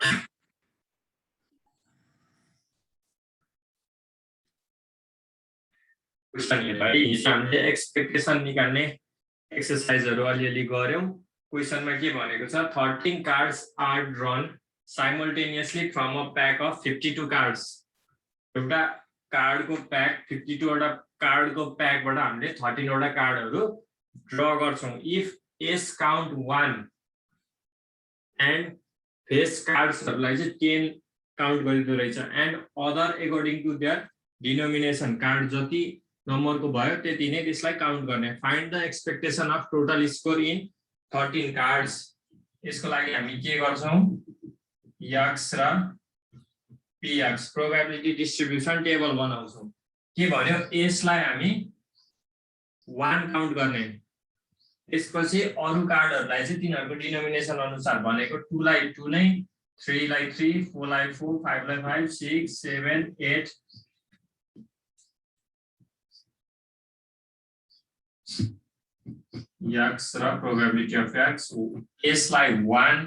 Question हेर्दा हामीले expectation निकाल्ने एक्सरसाइजहरु अलिअलि गर्यौं। क्वेशनमा के भनेको छ 13 cards are drawn simultaneously from a pack of 52 cards. एउटा कार्डको प्याक 52 वटा कार्डको प्याकबाट हामीले 13 वटा कार्डहरु ड्र गर्छौं। If ace count 1 and face कार्ड्सहरुलाई चाहिँ 10 काउन्ट गरिदो रहेछ and other according to their denomination card जति नम्बरको भयो त्यति नै त्यसलाई काउन्ट गर्ने। Find the expectation of total score in 13 cards. यसको लागि हामी के गर्छौं x र px प्रोबेबिलिटी डिस्ट्रिब्युसन टेबल बनाउँछौं। के भन्यो s लाई हामी 1 काउन्ट गर्ने। त्यसपछि अरु कार्डहरुलाई चाहिँ तिनीहरुको डिनोमिनेसन अनुसार भनेको 2 लाई 2 नै 3 लाई 3 4 लाई 4 5 लाई 5 6 7 8 x र प्रोबेबिलिटी अफ x s लाई 1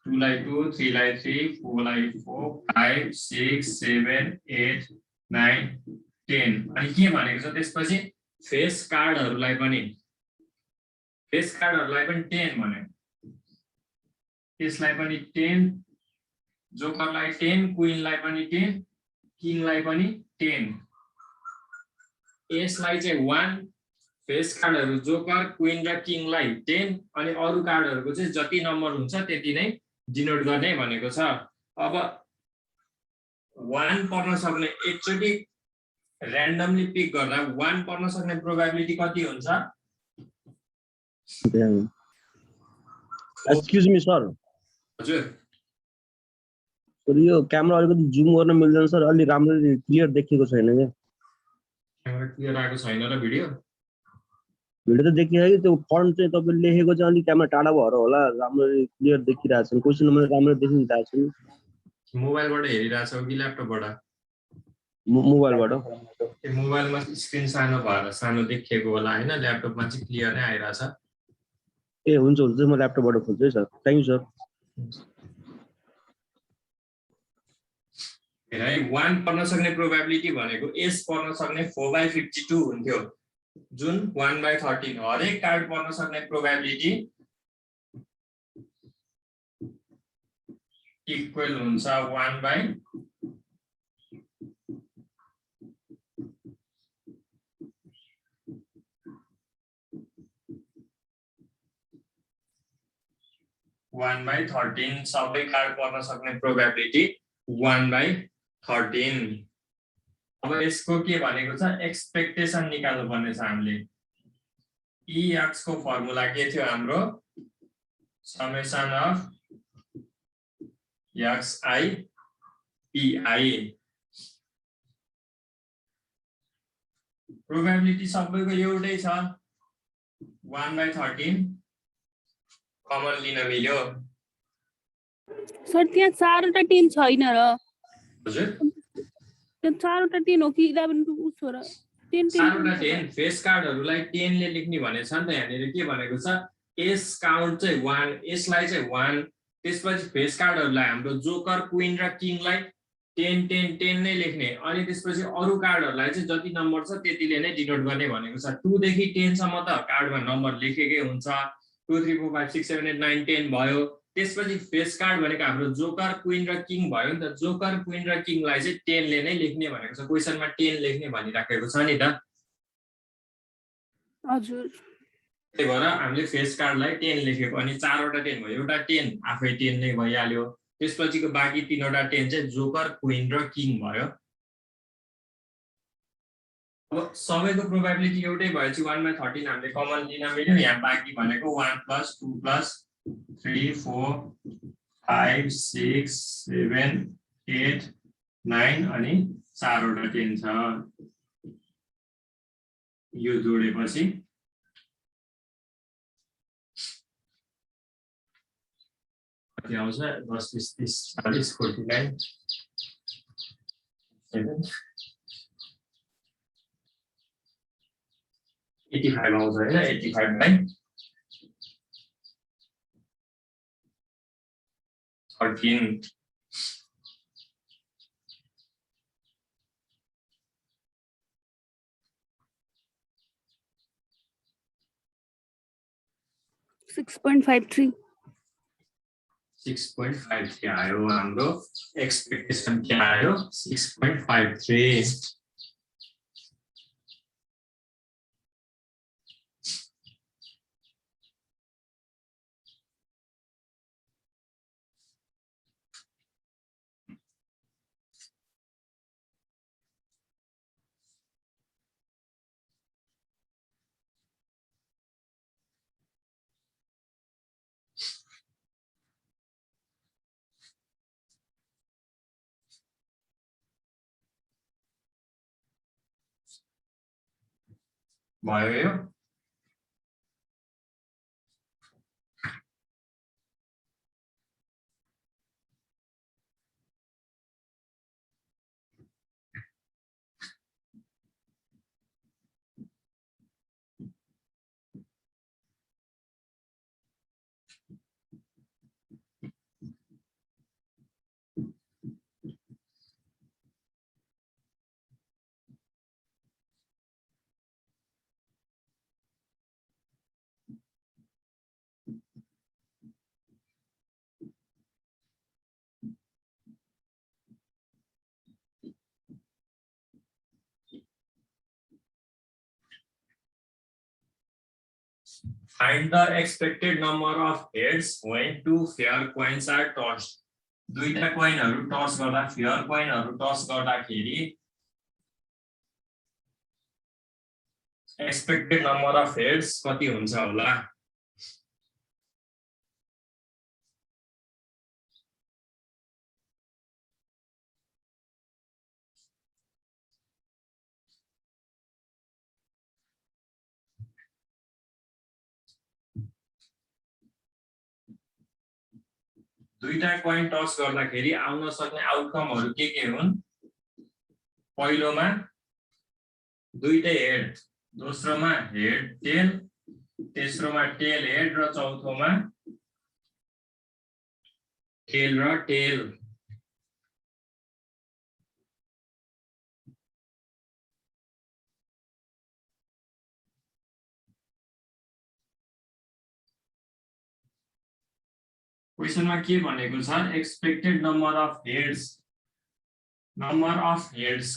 2 लाई 2 3 लाई 3 4 लाई 4 5 6 7 8 9 10 अनि के भनेको छ त्यसपछि फेस कार्डहरुलाई पनि 10 भने त्यसलाई पनि 10 जोकरलाई 10 क्वीनलाई पनि 10 किङलाई पनि 10 s लाई चाहिँ 1 फेस कार्डहरु जोकर क्वीन र किङलाई 10 अनि अरु कार्डहरुको चाहिँ जति नम्बर हुन्छ त्यति नै डिनोट गर्ने भनेको छ। अब 1 पर्न सक्ने एकचोटी र्यान्डमली पिक गर्दा 1 पर्न सक्ने प्रोबेबिलिटी कति हुन्छ? Excuse me sir. हजुर सर यो क्यामेरा अलिकति जुम गर्न मिल्दैन सर, अलि राम्ररी क्लियर देखिएको छैन के। क्यामेरा क्लियर आएको छैन र भिडियो त देखियो कि त्यो फन्ट चाहिँ तपाईले लेखेको चाहिँ अलि क्यामेरा टाढा भएर होला, राम्ररी क्लियर देखिरहेछ। क्वेशन नम्बर राम्ररी देखिरहेछ। मोबाइलबाट हेरिरहेछौ कि ल्यापटपबाट? मोबाइलबाट। ए मोबाइलमा स्क्रिन सानो भएर सानो देखिएको होला हैन, ल्यापटपमा चाहिँ क्लियर नै आइराछ। ए हुन्छ हुन्छ, म ल्यापटपबाट खोल्छु है सर। Thank you sir. हेर 1 पर्न सक्ने प्रोबेबिलिटी भनेको s पर्न सक्ने 4/52 हुन्थ्यो जुन 1/13। हरेक कार्ड पर्न सक्ने प्रोबेबिलिटी इक्वल हुन्छ 1/1 1/13। सबै कार्ड पर्न सक्ने प्रोबेबिलिटी 1/13। अब यसको के भनेको छ एक्सपेक्टेसन निकाल्नु पर्ने छ हामीले। ex को फर्मुला के थियो हाम्रो? Summation of xi pi। Probability सबैको एउटै छ 1/13। कमन लिन मिल्यो सर त्यहाँ 4 वटा 10 छैन र? हजुर त्यो 4 वटा 10 हो कि 11 उसो र 10 4 वटा 10 फेस कार्डहरुलाई 10 ले लेख्ने भनेछ नि त। यहाँनिर के भनेको छ s काउन्ट चाहिँ 1, s लाई चाहिँ 1, त्यसपछि फेस कार्डहरुलाई हाम्रो जोकर क्वीन र किङलाई 10 10 10 नै लेख्ने अनि त्यसपछि अरु कार्डहरुलाई चाहिँ जति नम्बर छ त्यतिले नै डिनोट गर्ने भनेको छ। 2 देखि 10 सम्म त कार्डमा नम्बर लेखेकै हुन्छ। 2 3 4 5 6 7 8 9 10 भयो। त्यसपछि फेस कार्ड भनेको हाम्रो जोकर क्वीन र किङ भयो नि त। जोकर क्वीन र किङलाई चाहिँ 10 ले नै लेख्ने भनेको छ। क्वेशनमा 10 लेख्ने भनिराखेको छ नि त। हजुर त्यही भएर हामीले फेस कार्डलाई 10 लेखेको अनि 4 वटा 10 भयो। एउटा 10 आफै 10 नै भइहाल्यो। त्यसपछिको बाँकी 3 वटा 10 चाहिँ जोकर क्वीन र किङ भयो। अब सबैको प्रोबेबिलिटी एउटै भएपछि 1/13 हामीले कमन लिन मिल्यो। यहाँ बाँकी भनेको 1 + 2 + 3 4 5 6 7 8 9 अनि 4 वटा 10 छ। यो जोडेपछि कति आउँछ? 10 20 30 40 49 7 85 आउँछ हैन। 85/13 6.53 6.53 आयो हाम्रो एक्सपेक्टेसन के आयो 6.53 भयो यो Find the expected number of heads when two fair coins are tossed. दुईटा कोइनहरु टस गर्दा फेयर कोइनहरु टस गर्दाखेरि एक्सपेक्टेड नम्बर अफ हेड्स कति हुन्छ होला दुईटा कोइन टस गर्दाखेरि आउन सक्ने आउटकमहरु के हुन् पहिलोमा दुईटै हेड दोस्रोमा हेड टेल तेस्रोमा टेल हेड र चौथोमा टेल र टेल क्वेशनमा के भनेको छ एक्सपेक्टेड नम्बर अफ हेड्स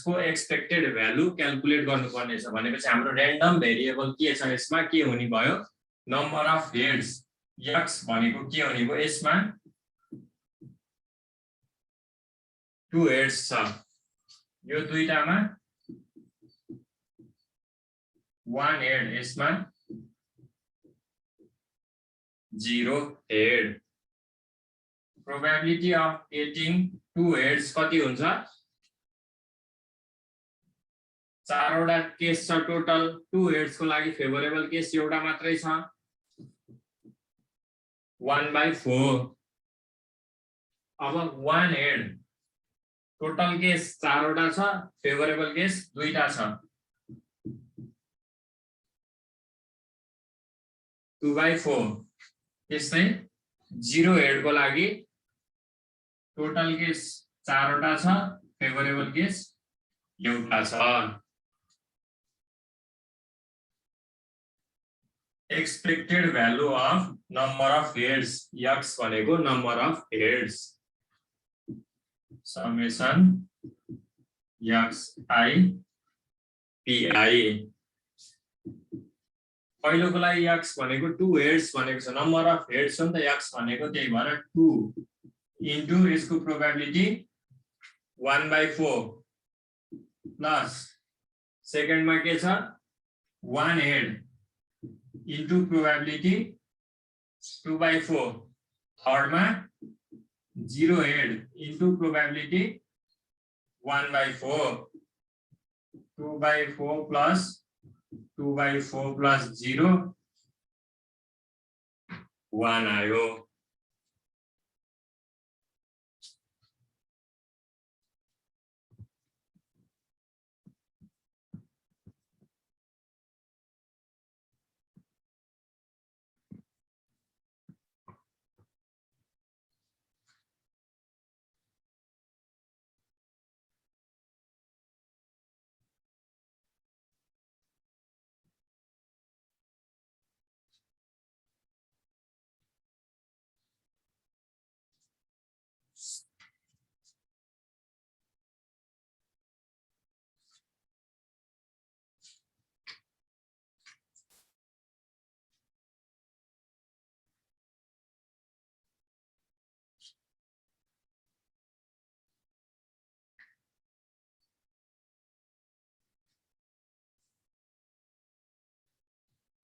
को एक्सपेक्टेड भ्यालु क्याल्कुलेट गर्नुपर्ने छ भनेपछि हाम्रो र्यान्डम भेरिएबल के छ यसमा के हुने भयो नम्बर अफ हेड्स x भनेको के हुने भयो यसमा 2 हेड्स छ यो दुईटामा 1 हेड यसमा 0 head probability of getting 2 heads कति हुन्छ चारवटा केस छ टोटल 2 हेड्स को लागि फेभरेबल केस एउटा मात्रै छ 1/4 अब 1 हेड टोटल केस चारवटा छ फेभरेबल केस दुईटा छ 2/4 त्यस्तै 0 हेड को लागि टोटल केस चारवटा छ फेभरेबल केस एउटा छ expected value of number of heads x भनेको number of heads summation xi pi पहिलोको लागि x भनेको 2 हेड्स भनेको छ नम्बर अफ हेड्स हो नि त x भनेको त्यही भएर 2 इन्टु यसको प्रोबेबिलिटी 1/4 प्लस सेकेन्डमा के छ 1 head into probability 2/4 थर्डमा 0 head into probability 1/4 2/4 plus 2/4 plus 0 1 आयो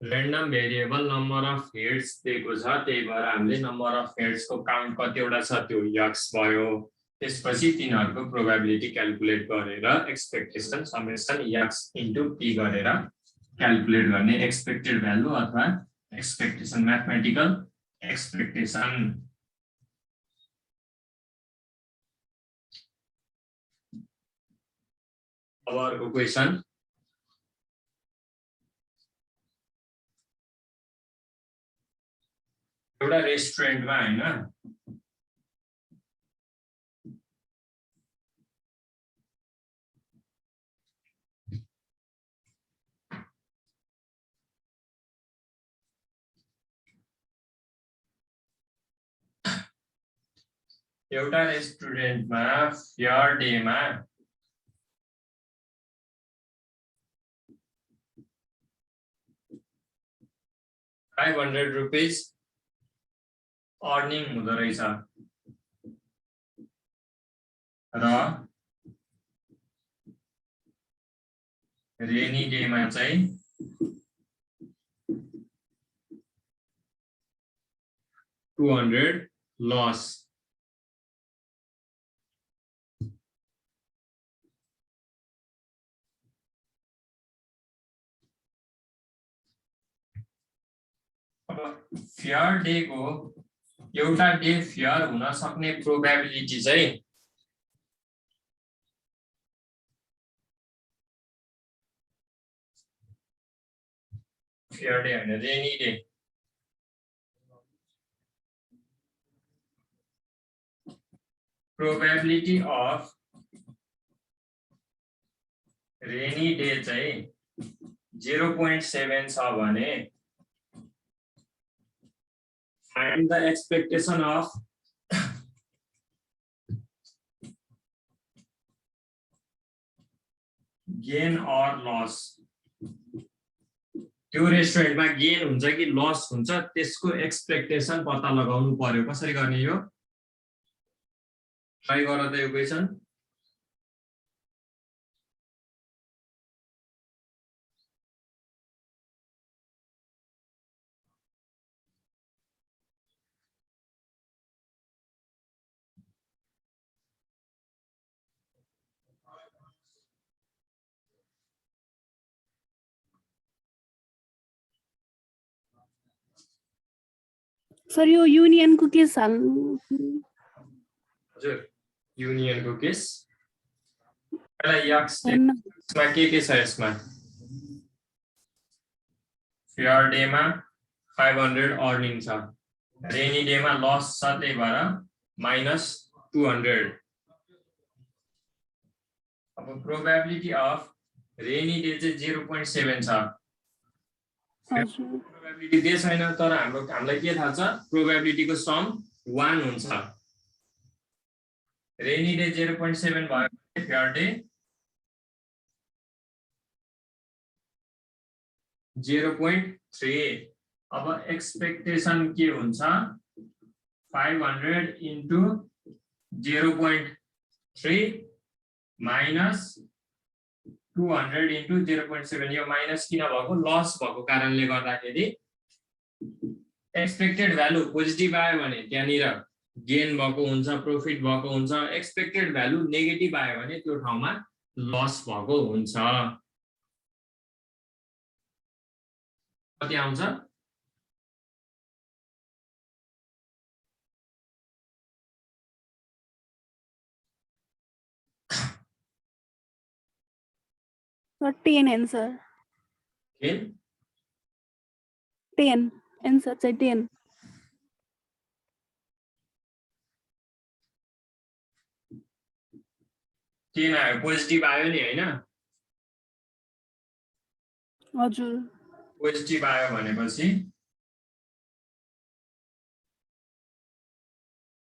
random variable number of heads दिएको छ, त्यही भएर हामीले number of heads को काउन्ट कतिवटा छ त्यो x भयो। त्यसपछि तिनीहरुको प्रोबेबिलिटी क्याल्कुलेट गरेर expectation summation x into p गरेर क्याल्कुलेट गर्ने एक्सपेक्टेड भ्यालु अथवा एक्सपेक्टेसन म्याथमेटिकल एक्सपेक्टेसन। अब अर्को क्वेशन, एउटा रेस्टुरेन्टमा हैन एउटा रेस्टुरेन्टमा फेयर डेमा ₹500 अर्निङ हुँदो रहेछ र रेनी डेमा चाहिँ 200 लस। अब फेयर डे को एउटा डे फेयर हुन सक्ने प्रोबेबिलिटी चाहिँ फेयर डे हैन rainy day probability of rainy day चाहिँ 0.7 छ भने find the expectation of gain or loss। त्यो रेस्टुरेन्टमा गेन हुन्छ कि लस हुन्छ त्यसको एक्सपेक्टेसन पत्ता लगाउनु पर्यो। कसरी गर्ने यो ट्राई गर त यो क्वेशन। सर यो युनियनको केस हाल्नु। हजुर युनियनको केस यसमा के छ यसमा फेयर डेमा 500 अर्निङ छ, रेनी डेमा लस छ त्यही भएर -200। अब प्रोबेबिलिटी अफ रेनी डे चाहिँ 0.7 छ। प्रोबेबिलिटी दिए छैन तर हामीलाई के थाहा छ प्रोबेबिलिटी को सम 1 हुन्छ। रेनी डे 0.7 भयो भने फेयर डे 0.3। अब एक्सपेक्टेसन के हुन्छ 500 इन्टु 0.3 माइनस 200 इन्टु 0.7। यो माइनस किन भएको लस भएको कारणले गर्दाखेरि एक्सपेक्टेड भ्यालु पोजिटिभ आयो भने त्यहाँनिर गेन भएको हुन्छ प्रॉफिट भएको हुन्छ, एक्सपेक्टेड भ्यालु नेगेटिभ आयो भने त्यो ठाउँमा लस भएको हुन्छ। कति आउँछ 10 आन्सर 10 आन्सर चाहिँ 10। 10 आयो पोजिटिभ आयो नि हैन। हजुर पोजिटिभ आयो भनेपछि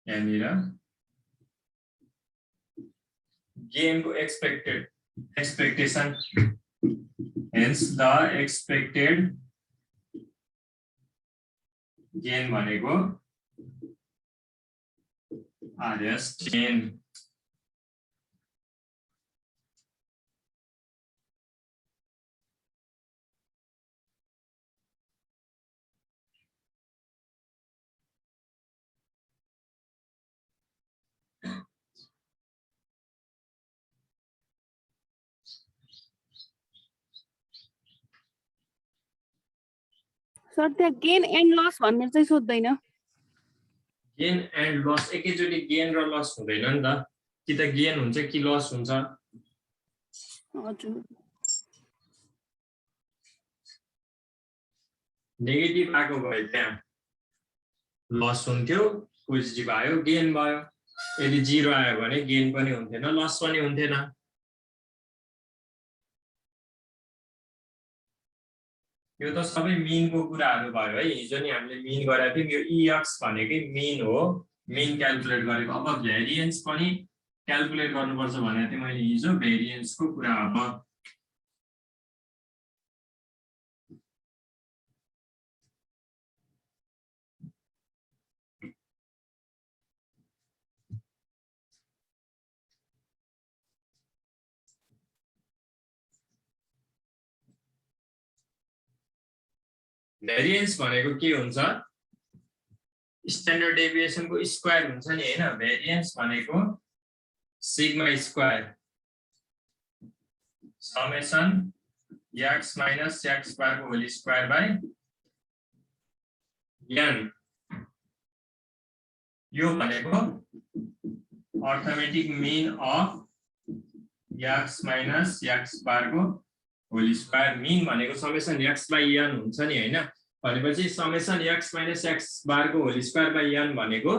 यहाँनिर गेन को expectation, hence the expected gain भनेको RS10. सर त्यहाँ गेन एन्ड लस भन्ने चाहिँ सोध्दैन गेन एन्ड लस एकैचोटि गेन र लस हुँदैन नि त कि त गेन हुन्छ कि लस हुन्छ हजुर नेगेटिभ आएको भए त्यहाँ लस हुन्थ्यो पोजिटिभ आयो गेन भयो यदि 0 आयो भने गेन पनि हुन्थेन लस पनि हुन्थेन यो त सबै मिनको कुराहरु भयो है हिजो नि हामीले मिन गरेका थियौं यो EX भनेकै मिन हो मिन क्याल्कुलेट गरेको अब भेरिएन्स पनि क्याल्कुलेट गर्नुपर्छ भनेको थिएँ मैले हिजो भेरिएन्सको कुरा अब भेरिएन्स भनेको के हुन्छ स्ट्यान्डर्ड डेभिएसन को स्क्वायर हुन्छ नि हैन भेरिएन्स भनेको sigma square summation x minus x square को होल स्क्वायर बाइ n यो भनेको arithmetic mean of x minus x square को होल स्क्वायर मीन भनेको समेसन x बाइ n हुन्छ नि हैन भनेपछि समेसन x माइनस x बार को होल स्क्वायर बाइ n भनेको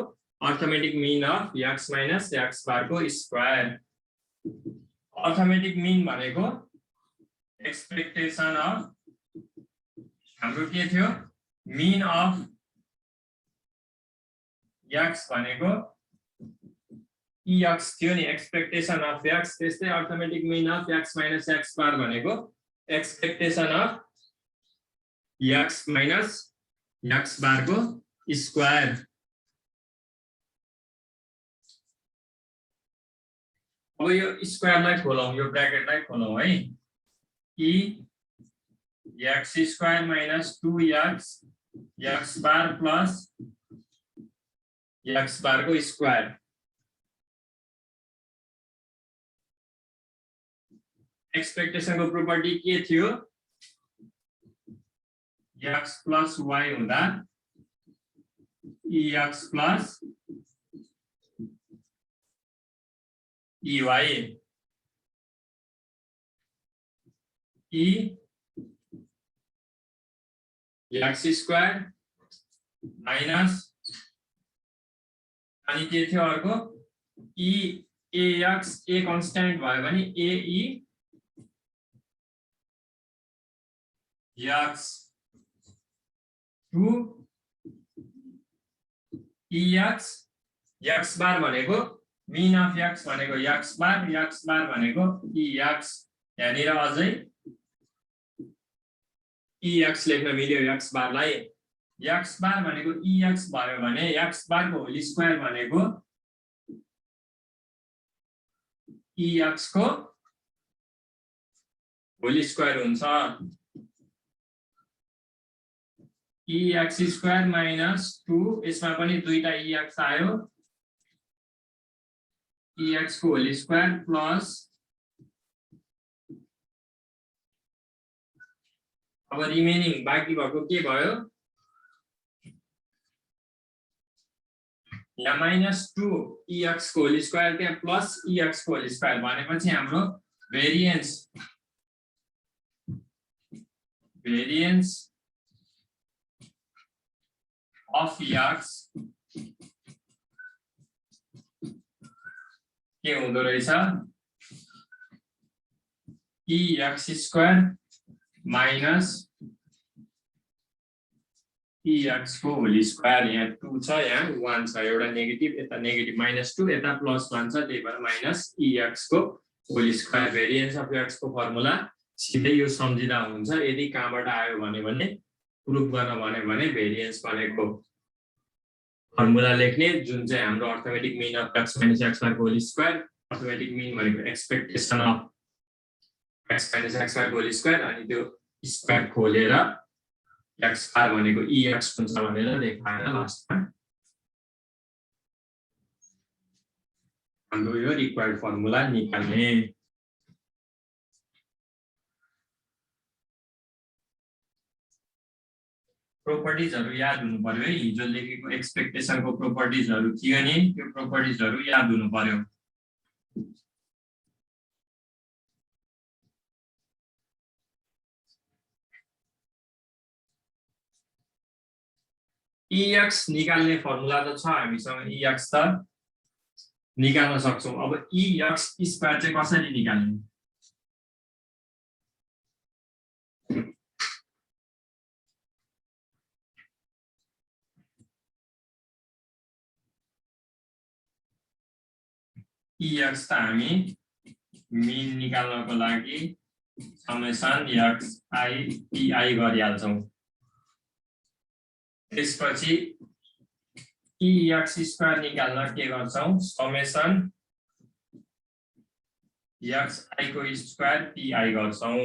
arithmetic mean of x minus x बार को स्क्वायर अर्थमेटिक मीन भनेको एक्सपेक्टेसन अफ हाम्रो के थियो मीन अफ x भनेको EX थियो नि एक्सपेक्टेसन अफ x त्यस्तै arithmetic mean of x minus x बार भनेको expectation of x minus x बार को स्क्वायर अब यो स्क्वायरलाई खोलौं यो ब्र्याकेटलाई खोलौं है e x square minus 2x x बार प्लस x बार को स्क्वायर एक्सपेक्टेसन को प्रोपर्टी के थियो x प्लस y हुँदा ex plus ey e x square minus अनि के थियो अर्को e ax a कन्स्ट्यान्ट भयो भने ae x 2 ex x बार भनेको मीन अफ x भनेको x बार भनेको ex यहाँनिर अझै ex लेख्न मिल्यो x बारलाई x बार भनेको ex भयो भने x बार को होल स्क्वायर भनेको ex को होल स्क्वायर हुन्छ ex स्क्वायर माइनस 2 यसमा पनि दुईटा ex आयो ex को होल स्क्वायर प्लस अब रिमेनिङ बाँकी भएको के भयो यहाँ माइनस 2 ex को होल स्क्वायर त्यहाँ प्लस ex को होल स्क्वायर भनेपछि हाम्रो भेरिएन्स of x के हुँदो रहेछ ex स्क्वायर माइनस EX को होल स्क्वायर यहाँ 2 छ यहाँ 1 छ एउटा नेगेटिभ यता नेगेटिभ -2 यता +1 छ त्यही भएर माइनस EX को whole square variance of X को फर्मुला सिधै यो सम्झिदा हुन्छ यदि कहाँबाट आयो भने प्रुफ गर्न भने भेरिएन्स भनेको फर्मुला लेख्ने जुन चाहिँ हाम्रो arithmetic mean of X - X को होल स्क्वायर अर्थमेटिक मिन भनेको एक्सपेक्टेसन अफ X - X को होल स्क्वायर अनि त्यो स्क्वायर खोलेर X बार भनेको EX हुन्छ भनेर देखाएर लास्टमा हाम्रो यो रिक्वायर्ड फर्मुला निकाल्ने प्रोपर्टिजहरु याद हुनु पर्यो है हिजो लेखेको एक्सपेक्टेसनको प्रोपर्टिजहरु थियो नि त्यो प्रोपर्टिजहरु याद हुनु पर्यो EX निकाल्ने फर्मुला त छ हामीसँग EX त निकाल्न सक्छौं अब EX स्क्वायर चाहिँ कसरी निकाल्ने EX त हामी मिन निकाल्नको लागि समेसन xi pi गरिहाल्छौं त्यसपछि EX स्क्वायर निकाल्न के गर्छौं समेसन xi को स्क्वायर pi गर्छौं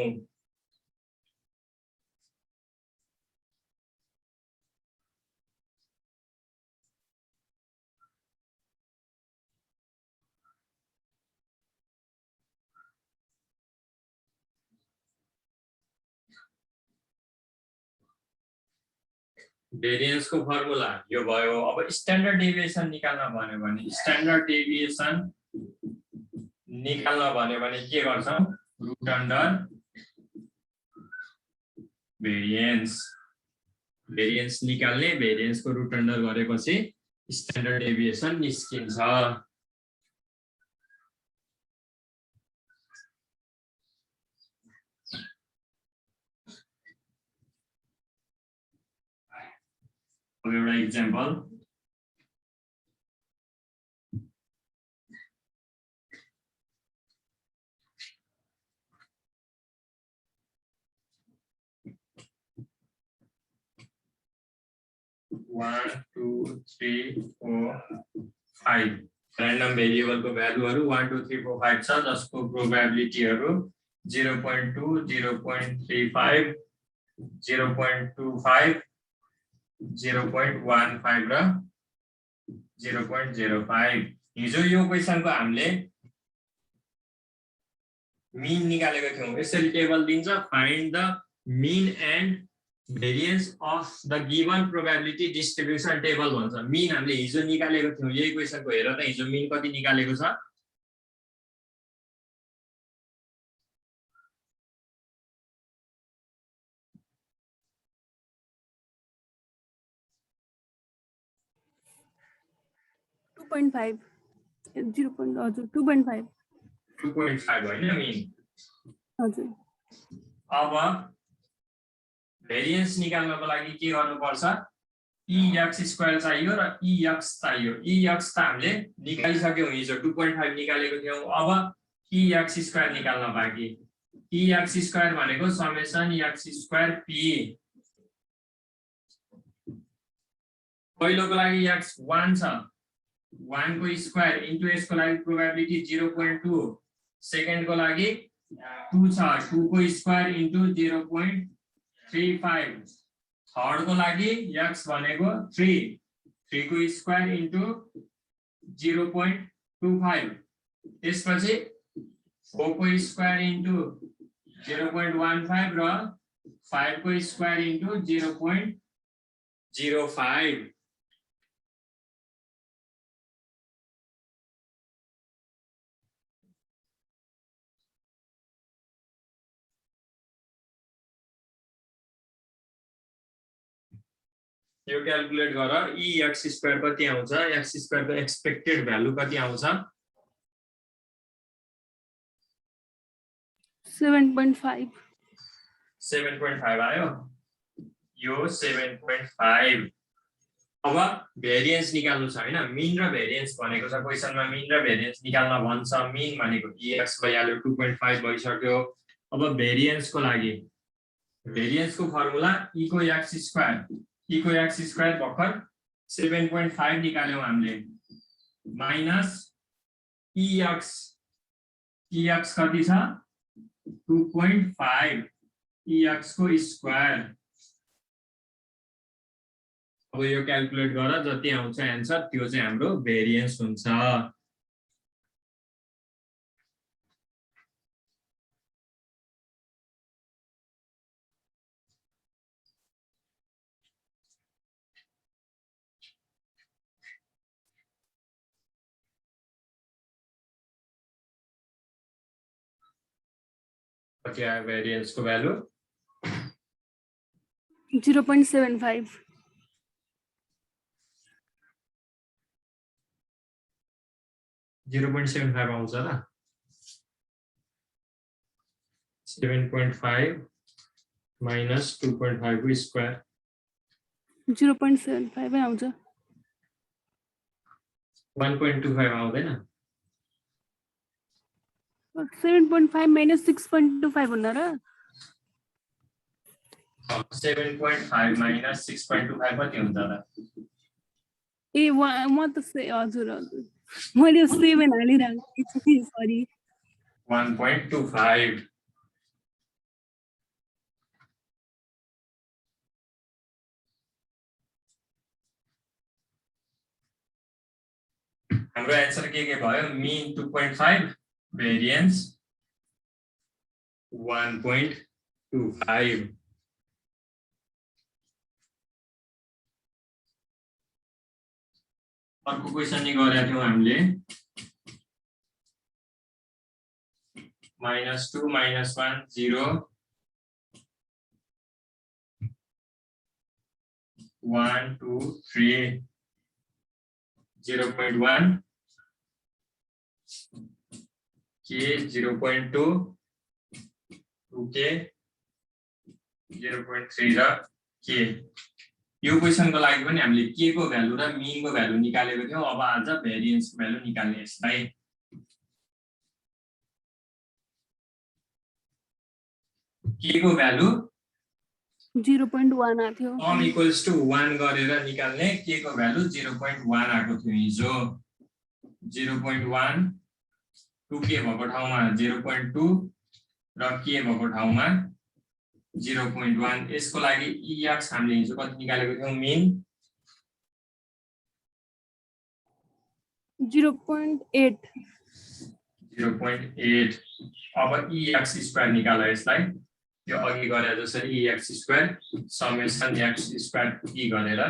भेरिएन्स को फर्मुला यो भयो अब स्ट्यान्डर्ड डेभिएसन निकाल्न भन्यो भने स्ट्यान्डर्ड डेभिएसन निकाल्न भन्यो भने के गर्छौं रुट अन्डर भेरिएन्स भेरिएन्स निकाल्ने भेरिएन्स को रुट अन्डर गरेपछि स्ट्यान्डर्ड डेभिएसन निस्किन्छ एउटा एक्जाम्पल One, 2, 3, 4, 5 random variable को भ्यालुहरु 1 2 3 4 5 छ जसको प्रोबेबिलिटीहरु 0.2 0.35 0.25 0.15 र 0.05 हिजो यो क्वेशनको हामीले मिन निकालेको थियौं यसरी टेबल दिन्छ find the mean and variance of the given probability distribution table भन्छ मिन हामीले हिजो निकालेको थियौं यही क्वेशनको हेर त हिजो मिन कति निकालेको छ .5 हजुर 2.5 हैन मिन हजुर अब भेरिएन्स निकाल्नको लागि के गर्नुपर्छ EX स्क्वायर चाहियो र EX चाहियो EX त हामीले निकालिसक्यौं हिजो 2.5 निकालेको थियौं अब EX स्क्वायर निकाल्न बाँकी EX स्क्वायर भनेको समेसन x स्क्वायर p पहिलोको लागि x 1 छ 1 को स्क्वायर इन्टु यसको लागि प्रोबेबिलिटी 0.2 सेकेन्ड को लागि 2 छ 2 को स्क्वायर इन्टु 0.35 थर्ड को लागि x भनेको 3 3 को स्क्वायर इन्टु 0.25 त्यसपछि 4 को स्क्वायर इन्टु 0.15 र 5 को स्क्वायर इन्टु 0.05 यो क्याल्कुलेट गर EX स्क्वायर कति आउँछ x स्क्वायर को एक्सपेक्टेड भ्यालु कति आउँछ 7.5 7.5 आयो यो 7.5 अब भेरिएन्स निकाल्नु छ हैन मिन र भेरिएन्स भनेको छ क्वेशनमा मिन र भेरिएन्स निकाल्न भन्छ मिन भनेको EX भइहाल्यो 2.5 भइसक्यो अब भेरिएन्स को लागि भेरिएन्स को फर्मुला E को x स्क्वायर भर्खर 7.5 निकाल्यौ हामीले माइनस EX कति छ 2.5 EX को स्क्वायर अब यो क्याल्कुलेट गर जति आउँछ आन्सर त्यो चाहिँ हाम्रो भेरिएन्स हुन्छ कति आयो भेरिएन्स को भ्यालु 0.75 0.75 आउँछ र 7.5 minus 2.5 को स्क्वायर 0.75 आउँछ 1.25 आउँदैन 7.5 minus 6.25 हुन र 7.5 minus 6.25 कति हुन्छ त ए म त हजुर हजुर मैले 7 हालिराखेको छु सरी 1.25 हाम्रो आन्सर के भयो मिन 2.5 भेरिएन्स 1.25 अर्को क्वेशन नि गरेका थियौ हामीले -2 -1 0 1 2 3 0.1 k 0.2 2k 0.3 र k यो क्वेशन को लागि पनि हामीले k को भ्यालु र मिन को भ्यालु निकालेको थियौ अब आज भेरिएन्स को भ्यालु निकाल्ने यसलाई k को भ्यालु 0.1 आथ्यो m equals to 1 गरेर निकाल्ने k को भ्यालु 0.1 आको थियो हिजो 0.1 2k भएको ठाउँमा 0.2 र k भएको ठाउँमा 0.1 यसको लागि EX हामीले हिजो कति निकालेको थियौ मिन 0.8 0.8 अब EX स्क्वायर निकाल यसलाई यो अघि गरे जसरी EX square summation x square e गरेर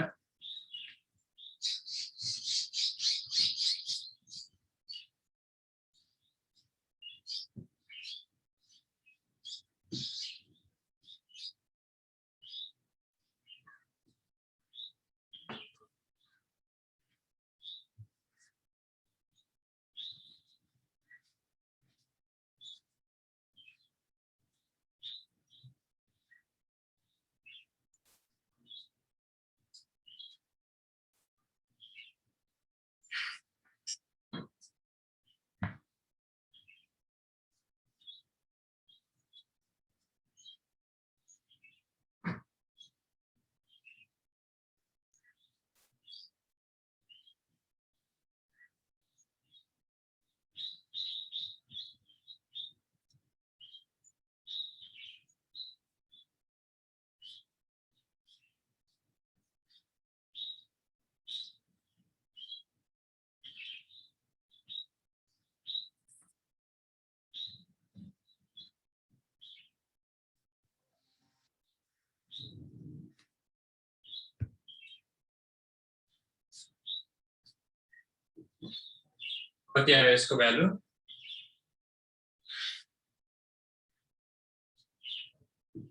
कति आयो यसको भ्यालु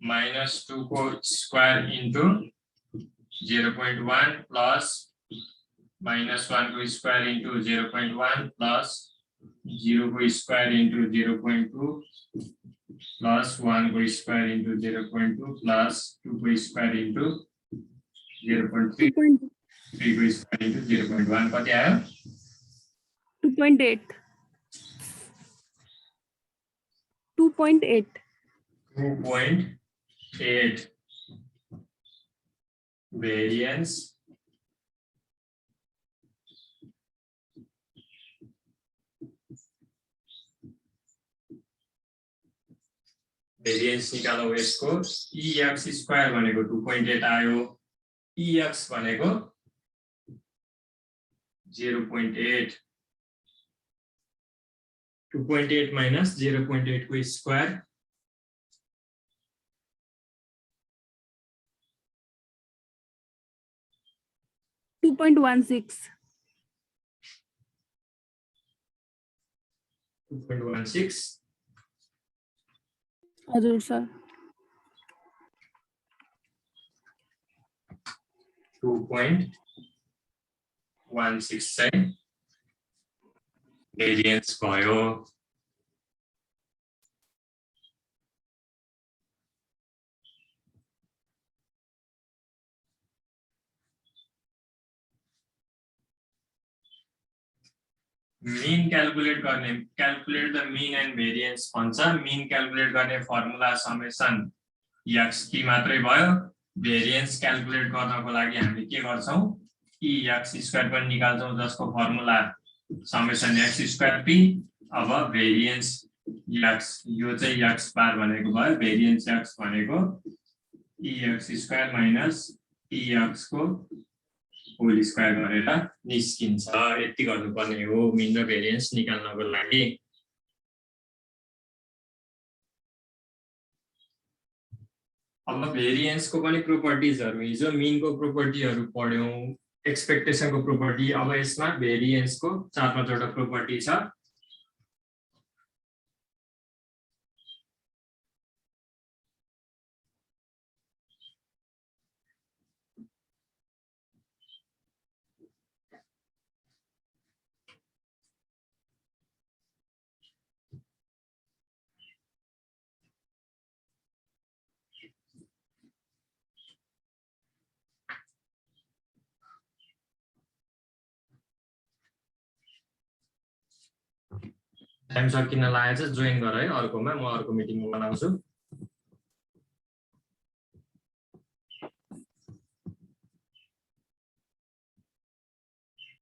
-2 को स्क्वायर इन्टु 0.1 प्लस -1 को स्क्वायर इन्टु 0.1 प्लस 0 को स्क्वायर इन्टु 0.2 प्लस 1 को स्क्वायर इन्टु 0.2 प्लस 2 को स्क्वायर इन्टु 0.3 को स्क्वायर इन्टु 0.1 कति आयो 2.8 2.8 variance निकालौ यसको ex स्क्वायर भनेको 2.8 आयो ex भनेको 0.8 2.8 minus 0.8 को स्क्वायर 2.16 हजुर सर 2.16 चाहिँ भेरिएन्स भयो mean calculate the mean and variance भन्छ mean calculate गर्ने फर्मुला समेसन x की मात्रै भयो variance calculate गर्नको लागि हामी के गर्छौं ex स्क्वायर पनि निकाल्छौं जसको formula summation x square p अब variance x यो चाहिँ x बार भनेको भयो variance x भनेको ex स्क्वायर माइनस ex को होल स्क्वायर गरेर निस्किन्छ यति गर्नुपर्ने हो मिन र भेरिएन्स निकाल्नको लागि अब भेरिएन्स को पनि प्रोपर्टिजहरु हिजो मिन को प्रोपर्टीहरु पढ्यौं एक्सपेक्टेसन को प्रोपर्टी अब यसमा भेरिएन्स को 4-5 वटा प्रोपर्टी छ टाइम सकिन लागेछ जोइन गर है अर्कोमा म अर्को मिटिङ बनाउँछु